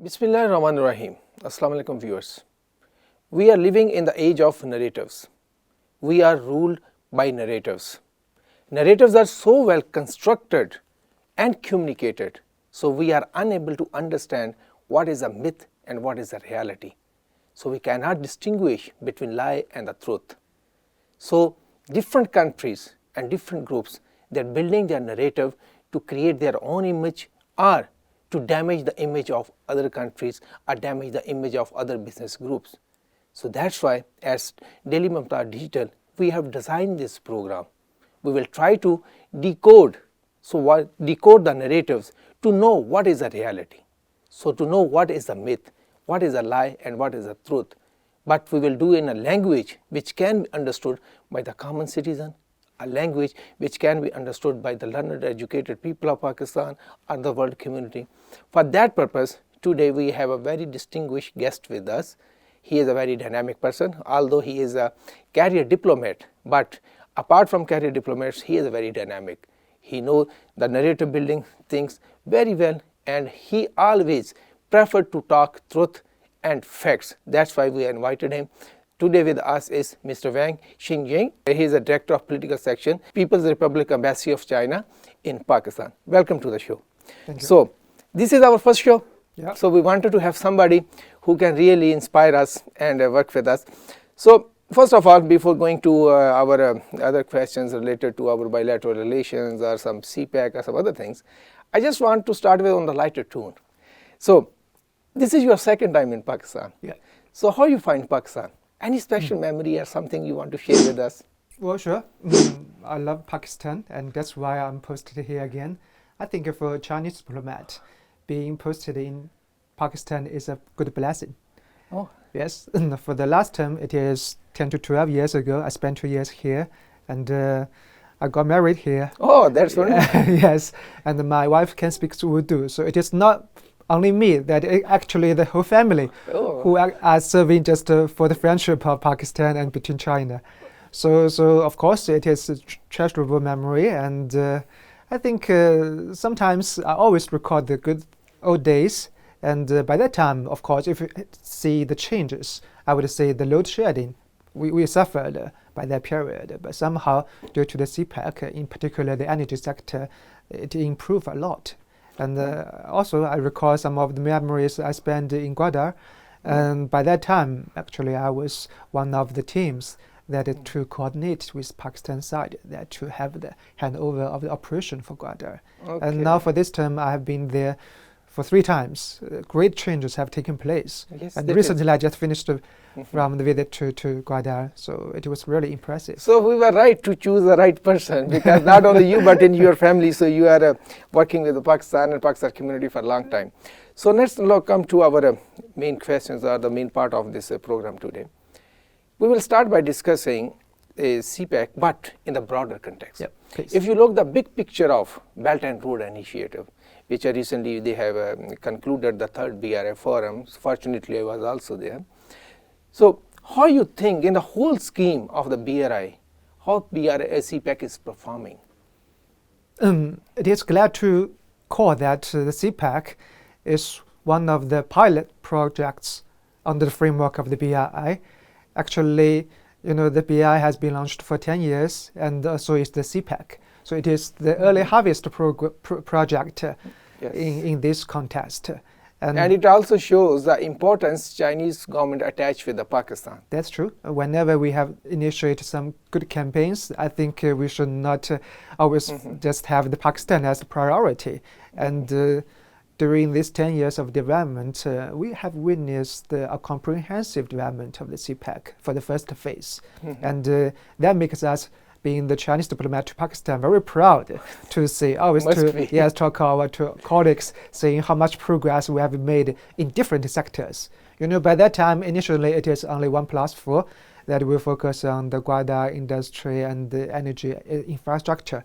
Bismillahirrahmanirrahim. Assalamu alaikum viewers. We are living in the age of narratives. We are ruled by narratives. Narratives are so well constructed and communicated, so we are unable to understand what is a myth and what is a reality. So we cannot distinguish between lie and the truth. So different countries and different groups, they are building their narrative to create their own image or to damage the image of other countries or damage the image of other business groups. So that's why as DailyMumtaz Digital, we have designed this program. We will try to decode the narratives to know what is a reality. So to know what is a myth, what is a lie and what is a truth. But we will do in a language which can be understood by the common citizen, a language which can be understood by the learned, educated people of Pakistan or the world community. For that purpose, today we have a very distinguished guest with us. He is a very dynamic person, although he is a career diplomat. But apart from career diplomats, he is very dynamic. He knows the narrative building things very well, and he always preferred to talk truth and facts. That's why we invited him. Today with us is Mr. Wang Xingying. He is the Director of Political Section, People's Republic Embassy of China in Pakistan. Welcome to the show. Thank you. So, this is our first show. Yeah. So, we wanted to have somebody who can really inspire us and work with us. So, first of all, before going to our other questions related to our bilateral relations or some CPEC or some other things, I just want to start with on the lighter tune. So, this is your second time in Pakistan. Yeah. So, how you find Pakistan? Any special memory or something you want to share with us? Well, sure. I love Pakistan, and that's why I'm posted here again. I think for a Chinese diplomat, being posted in Pakistan is a good blessing. Oh. Yes. For the last term, it is 10 to 12 years ago. I spent 2 years here, and I got married here. Oh, that's wonderful. Yes. And my wife can speak Urdu, so it is not only me, actually the whole family who are serving just for the friendship of Pakistan and between China. So of course it is a treasurable memory, and I think sometimes I always record the good old days, and by that time, of course, if you see the changes, I would say the load shedding, we suffered by that period, but somehow due to the CPEC, in particular the energy sector, it improved a lot. And also I recall some of the memories I spent in Gwadar, and by that time actually I was one of the teams that to coordinate with Pakistan side, that to have the handover of the operation for Gwadar. Okay. And now for this term I have been there for 3 times. Great changes have taken place. Yes, and recently I just finished from the visit to Gwadar, so it was really impressive. So we were right to choose the right person, because not only you but in your family, so you are working with the Pakistan and Pakistan community for a long time. So let's now come to our main questions or the main part of this program today. We will start by discussing CPEC, but in the broader context. Yep, please. If you look the big picture of Belt and Road Initiative, which recently they have concluded the 3rd BRI forum. Fortunately, I was also there. So how you think in the whole scheme of the BRI, how CPEC is performing? It is glad to call that the CPEC is one of the pilot projects under the framework of the BRI. Actually, the BRI has been launched for 10 years, and so is the CPEC. So it is the early harvest project Yes. in this context. And it also shows the importance Chinese government attach with the Pakistan. That's true. Whenever we have initiated some good campaigns, I think we should not always just have the Pakistan as a priority. And during these 10 years of development, we have witnessed a comprehensive development of the CPEC for the first phase. And that makes us, being the Chinese diplomat to Pakistan, very proud to say, always to talk our colleagues, saying how much progress we have made in different sectors. By that time, initially it is only 1+4 that will focus on the Gwadar industry and the energy infrastructure.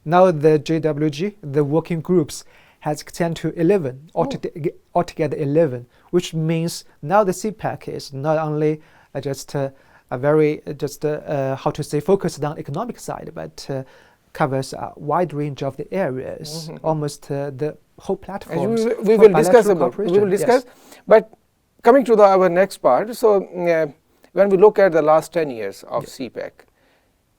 Now the JWG, the working groups, has extended to 11, altogether 11, which means now the CPEC is not only just focused on economic side, but covers a wide range of the areas. Almost the whole platforms. We will discuss about. We will discuss, but coming to our next part. So when we look at the last 10 years of CPEC,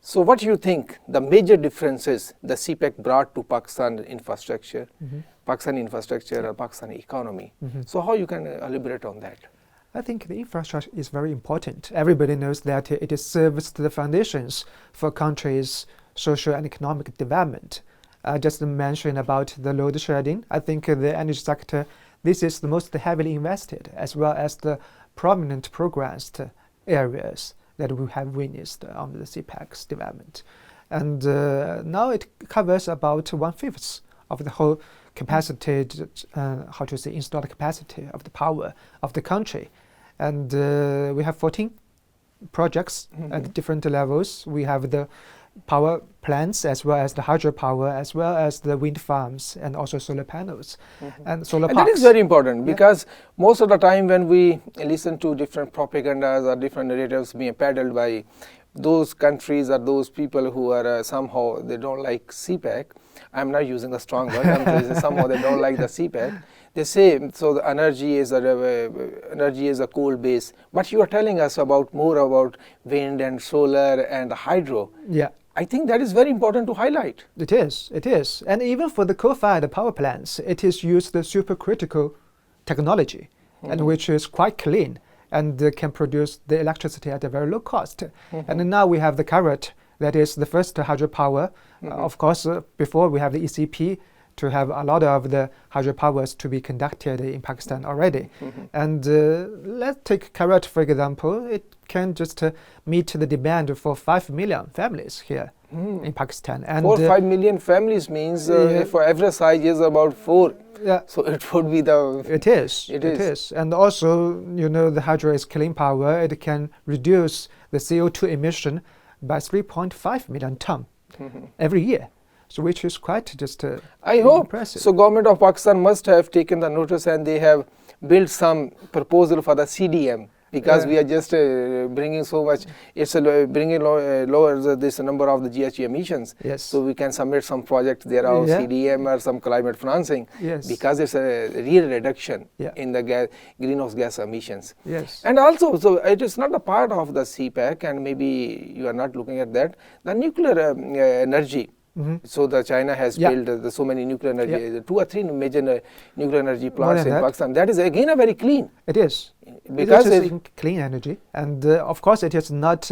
so what do you think the major differences the CPEC brought to Pakistan infrastructure, Pakistan infrastructure or Pakistan economy? So how you can elaborate on that? I think the infrastructure is very important. Everybody knows that it serves the foundations for countries' social and economic development. I just mentioned about the load shedding. I think the energy sector, this is the most heavily invested, as well as the prominent progressed areas that we have witnessed under the CPEC's development. And now it covers about 1/5 of the whole capacity, installed capacity of the power of the country. And we have 14 projects at different levels. We have the power plants, as well as the hydropower, as well as the wind farms, and also solar panels and solar parks. And that is very important, because most of the time when we listen to different propagandas or different narratives being peddled by those countries or those people who are somehow they don't like CPEC. I'm not using the strong word. Somehow they don't like the CPEC. They say so. The energy is a coal base, but you are telling us more about wind and solar and hydro. Yeah, I think that is very important to highlight. It is, and even for the coal-fired power plants, it is used the supercritical technology, and which is quite clean and can produce the electricity at a very low cost. And now we have the Carrot, that is the first hydropower. Of course, before we have the ECP to have a lot of the hydropowers to be conducted in Pakistan already. And let's take Carrot, for example. It can just meet the demand for 5 million families here in Pakistan. And 4 or 5 million families means for average size is about 4. Yeah. So it would be the... It is. And also, the hydro is clean power. It can reduce the CO2 emission by 3.5 million ton every year. So which is quite just I hope. Impressive. So government of Pakistan must have taken the notice, and they have built some proposal for the CDM, because we are just bringing so much, it's bringing lower this number of the GHG emissions. Yes. So we can submit some project there of CDM or some climate financing, because it's a real reduction in the greenhouse gas emissions. Yes. And also, so it is not a part of the CPEC, and maybe you are not looking at that, the nuclear energy. So the China has built so many nuclear energy, 2 or 3 major nuclear energy plants in Pakistan. That is again a very clean. It is. Because it is clean energy, and of course it is not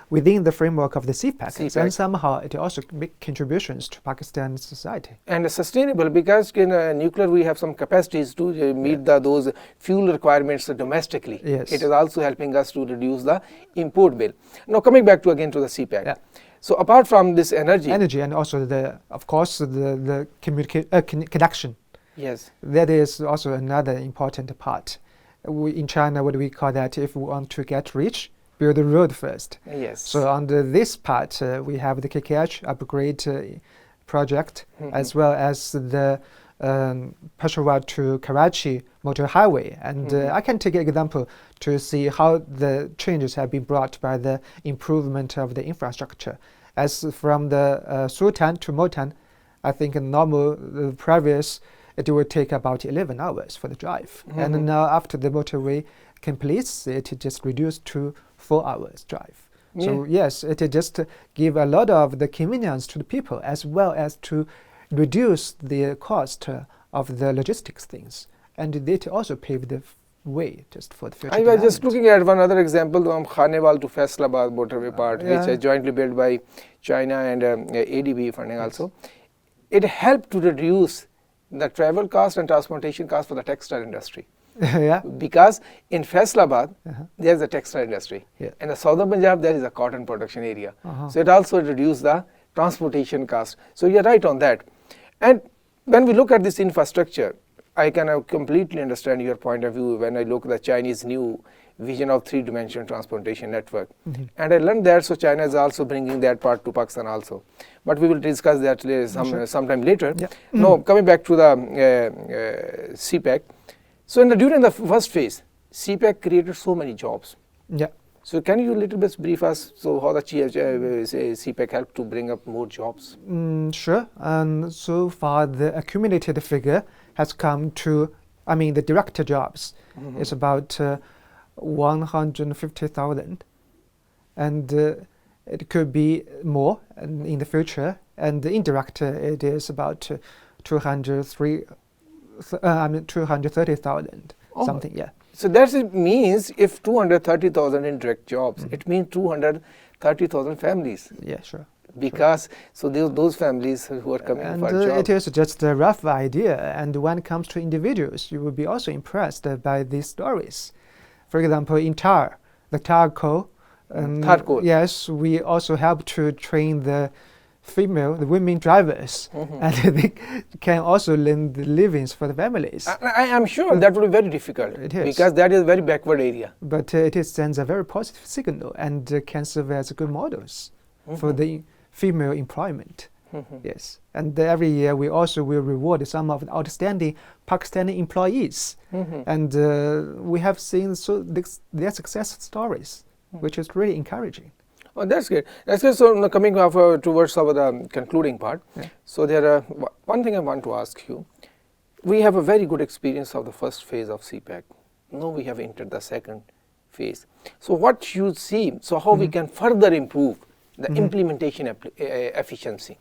within the framework of the CPEC. And somehow it also makes contributions to Pakistan's society. And sustainable, because in nuclear we have some capacities to meet those fuel requirements domestically. Yes. It is also helping us to reduce the import bill. Now coming back to the CPEC. Yeah. So apart from this energy and also the connection. Yes. That is also another important part. In China, what do we call that? If we want to get rich, build a road first. Yes. So under this part, we have the KKH upgrade project, as well as the Peshawar to Karachi motor highway. And I can take an example to see how the changes have been brought by the improvement of the infrastructure. As from the Sultan to Multan, I think the previous, it would take about 11 hours for the drive. And now after the motorway completes, it just reduced to 4 hours drive. So yes, it just give a lot of the convenience to the people, as well as to reduce the cost of the logistics things. And it also paved the way just for the future. I was just looking at one other example from Khanewal to Faisalabad motorway part, which is jointly built by China and ADB funding also. It helped to reduce the travel cost and transportation cost for the textile industry. Because in Faisalabad, there is a textile industry. In the southern Punjab, there is a cotton production area. So it also reduced the transportation cost. So you're right on that. And when we look at this infrastructure, I can completely understand your point of view when I look at the Chinese new vision of 3-dimensional transportation network. And I learned that, so China is also bringing that part to Pakistan also. But we will discuss that sometime later. Now, coming back to the CPEC. So during the first phase, CPEC created so many jobs. So can you a little bit brief us, so how the CPEC helped to bring up more jobs? Sure. And so far, the accumulated figure has come to, I mean, the director jobs is about 150,000, and it could be more in the future. And the indirect, it is about 230,000, something, yeah. So that means if 230,000 indirect jobs, it means 230,000 families. Yeah, sure. Because so those families who are coming And for a job. it is just a rough idea. And when it comes to individuals, you will be also impressed by these stories. For example, in Tar, the Tar coal. Yes, we also help to train the women drivers, and they can also learn the livings for the families. I am sure that will be very difficult. It is. Because that is a very backward area. But it sends a very positive signal and can serve as good models for the female employment. Yes, and every year we also will reward some of the outstanding Pakistani employees, and we have seen their success stories, which is really encouraging. Oh, that's good. That's good. So now coming towards our concluding part. Yeah. So there are one thing I want to ask you. We have a very good experience of the first phase of CPEC. Now we have entered the second phase. So what you see? So how we can further improve the implementation efficiency?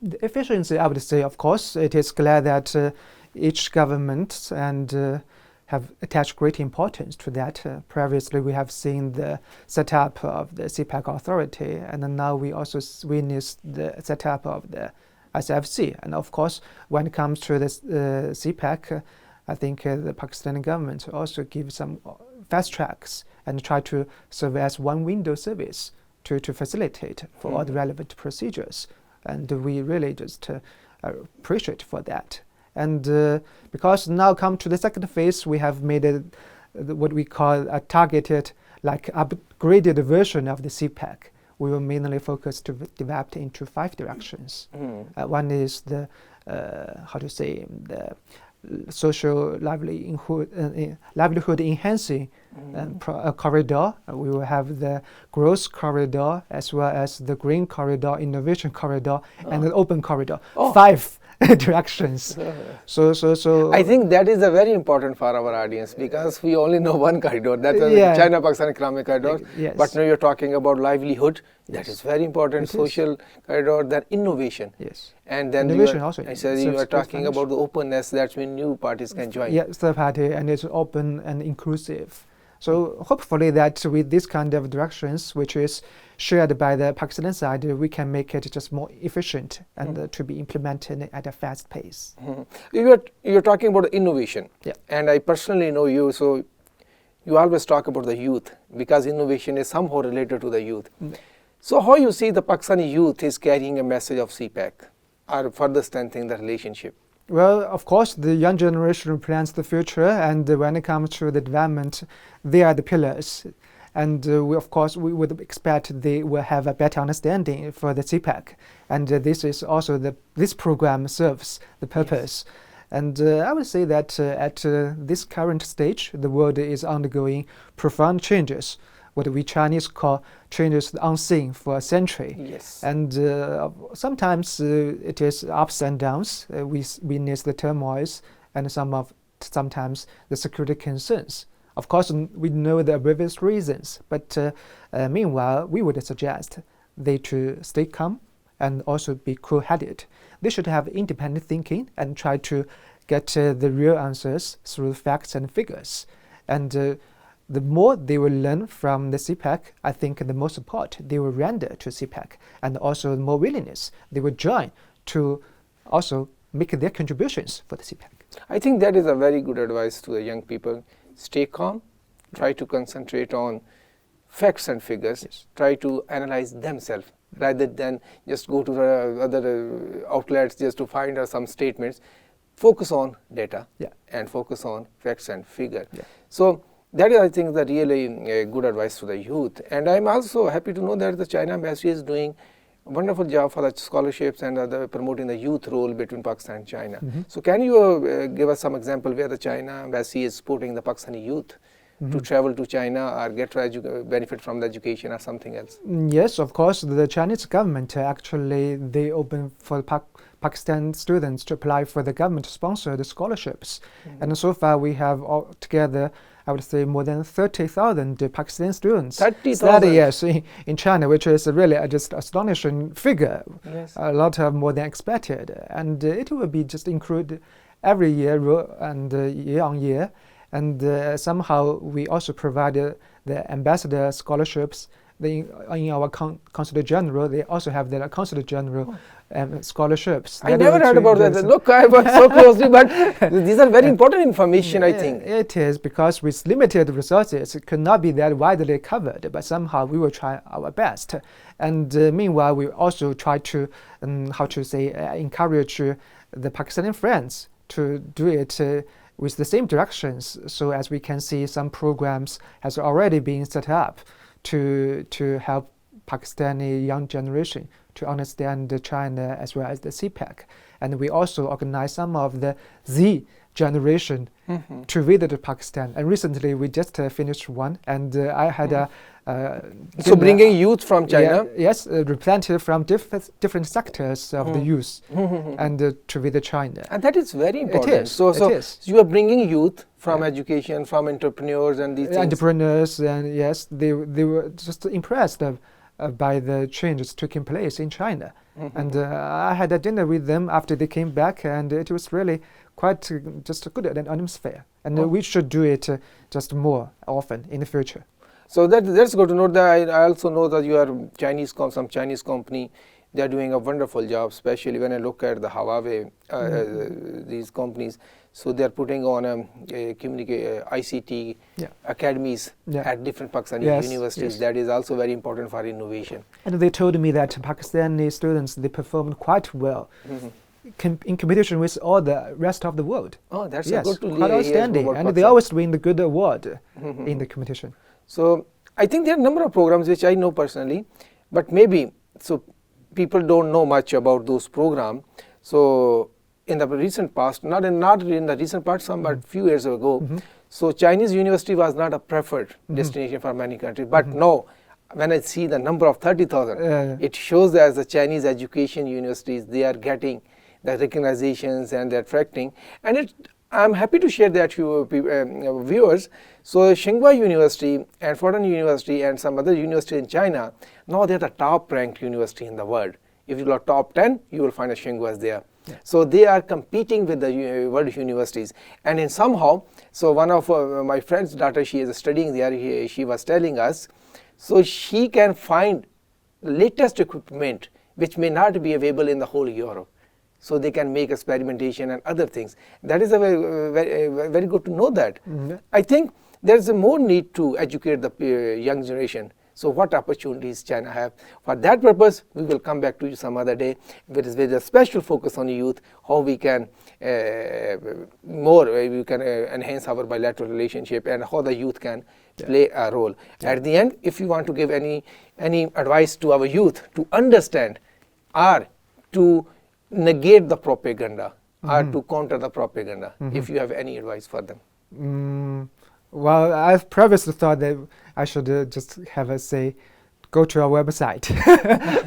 The efficiency, I would say, of course, it is clear that each government and have attached great importance to that. Previously, we have seen the setup of the CPEC authority, and then now we also witnessed the setup of the SFC. And of course, when it comes to this CPEC, I think the Pakistani government also give some fast tracks and try to serve as one window service to facilitate for all the relevant procedures. And we really just appreciate for that. And because now come to the second phase, we have made what we call a targeted, like upgraded version of the CPEC. We will mainly focus to develop into 5 directions. One is the, the social livelihood enhancing corridor. We will have the growth corridor as well as the green corridor, innovation corridor, and the open corridor. 5 directions. So I think that is a very important for our audience, because we only know one corridor, that's the China-Pakistan economic corridor. Yes. But now you're talking about livelihood. That is very important. Social corridor, then innovation. Yes. And then innovation also. I said you were talking about the openness. That's when new parties can join. Yeah, third party, and it's open and inclusive. So hopefully that with this kind of directions, which is shared by the Pakistan side, we can make it just more efficient and to be implemented at a fast pace. You're talking about innovation. Yeah. And I personally know you, so you always talk about the youth, because innovation is somehow related to the youth. So how you see the Pakistani youth is carrying a message of CPEC or further strengthening the relationship? Well, of course, the young generation plans the future, and when it comes to the development, they are the pillars. And we would expect they will have a better understanding for the CPEC. And this is also this program serves the purpose. Yes. And I would say that at this current stage, the world is undergoing profound changes, what we Chinese call changes unseen for a century. Yes. And sometimes it is ups and downs. We witness the turmoils and sometimes the security concerns. Of course, we know the obvious reasons, but meanwhile, we would suggest they to stay calm and also be cool-headed. They should have independent thinking and try to get the real answers through facts and figures. And the more they will learn from the CPEC, I think the more support they will render to CPEC, and also the more willingness they will join to also make their contributions for the CPEC. I think that is a very good advice to the young people. Stay calm, try to concentrate on facts and figures, try to analyze themselves rather than just go to the other outlets just to find some statements. Focus on data and focus on facts and figures. So that is, I think, the really good advice to the youth. And I'm also happy to know that the China Embassy is doing a wonderful job for the scholarships and promoting the youth role between Pakistan and China. So can you give us some example where the China Embassy is supporting the Pakistani youth to travel to China or get benefit from the education or something else? Yes, of course. The Chinese government actually they open for Pakistan students to apply for the government-sponsored scholarships, and so far we have altogether, I would say, more than 30,000 Pakistani students. 30,000? Yes, in China, which is really just astonishing figure. Yes. A lot more than expected, and it will be just included every year and year on year. And somehow we also provide the ambassador scholarships. In our Consulate General, they also have their Consulate General scholarships. I never heard about that. Look, I work so closely, but these are very important information, I think. It is, because with limited resources, it could not be that widely covered, but somehow we will try our best. And meanwhile, we also try to, encourage the Pakistani friends to do it with the same directions, so as we can see some programs has already been set up to help Pakistani young generation to understand China as well as the CPEC. And we also organize some of the Z generation to visit Pakistan. And recently we just finished one, and I had a so bringing youth from China? Yes, representative from different sectors of the youth and to visit China. And that is very important. It is. So you are bringing youth from education, from entrepreneurs and these things. Entrepreneurs, and yes, they were just impressed by the changes taking place in China. And I had a dinner with them after they came back, and it was really quite just a good atmosphere. And we should do it just more often in the future. So that's good to know. That I also know that you are some Chinese company. They are doing a wonderful job, especially when I look at the Huawei, these companies. So they are putting on ICT academies at different Pakistani universities. Yes. That is also very important for innovation. And they told me that Pakistani students, they performed quite well in competition with all the rest of the world. Oh, that's good to quite outstanding. And they always win the good award in the competition. So I think there are a number of programs which I know personally, but maybe people don't know much about those programs. So in the recent past, not in the recent past, but few years ago, so Chinese university was not a preferred destination for many countries. But now, when I see the number of 30,000, it shows that as the Chinese education universities, they are getting the recognitions and they're attracting. And I'm happy to share that to viewers. So Tsinghua University and Foreign University and some other university in China, now they're the top ranked university in the world. If you look top 10, you will find a Tsinghua there. Yeah. So they are competing with the world universities. And in somehow, so one of my friend's daughter, she is studying there, she was telling us, so she can find latest equipment which may not be available in the whole Europe. So they can make experimentation and other things. That is a very good to know that. I think there's a more need to educate the young generation. So what opportunities China have? For that purpose, we will come back to you some other day with a special focus on youth, how we can enhance our bilateral relationship and how the youth can play a role. At the end, if you want to give any advice to our youth to understand or to negate the propaganda or to counter the propaganda, if you have any advice for them. Well, I've previously thought that I should just have a say, go to our website.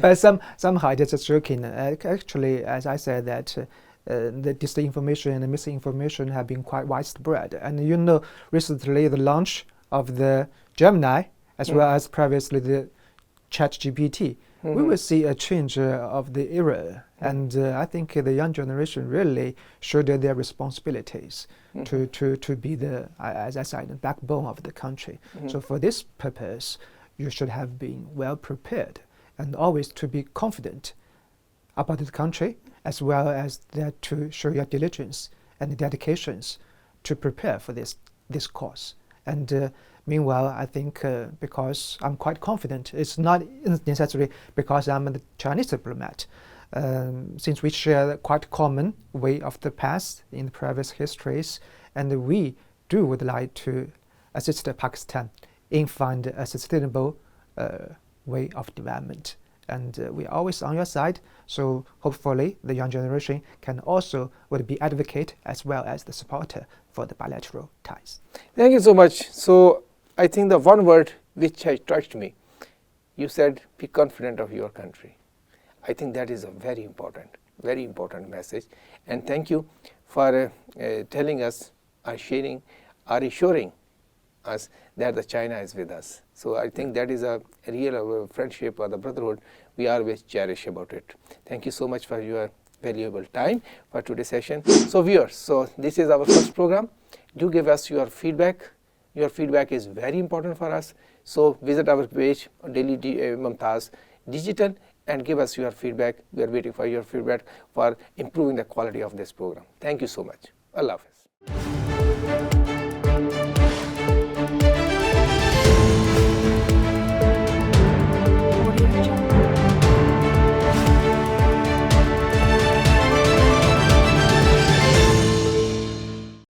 But somehow it is just joking. Actually, as I said, that the disinformation and the misinformation have been quite widespread. And recently the launch of the Gemini, as well as previously the ChatGPT, we will see a change of the era. And I think the young generation really shoulder their responsibilities to be as I said, the backbone of the country. So for this purpose, you should have been well prepared and always to be confident about the country, as well as that to show your diligence and dedications to prepare for this cause. And meanwhile, I think because I'm quite confident, it's not necessarily because I'm a Chinese diplomat. Since we share quite common way of the past in the previous histories, and we would like to assist Pakistan in find a sustainable way of development. And we're always on your side, so hopefully the young generation can also would be advocate as well as the supporter for the bilateral ties. Thank you so much. So I think the one word which has touched me, you said be confident of your country. I think that is a very important message, and thank you for telling us, sharing, assuring us that the China is with us. So I think that is a real friendship or the brotherhood we always cherish about it. Thank you so much for your valuable time for today's session. So viewers, so this is our first program. Do give us your feedback. Your feedback is very important for us. So visit our page DailyMumtaz Digital and give us your feedback. We are waiting for your feedback for improving the quality of this program. Thank you so much. Allah Hafiz.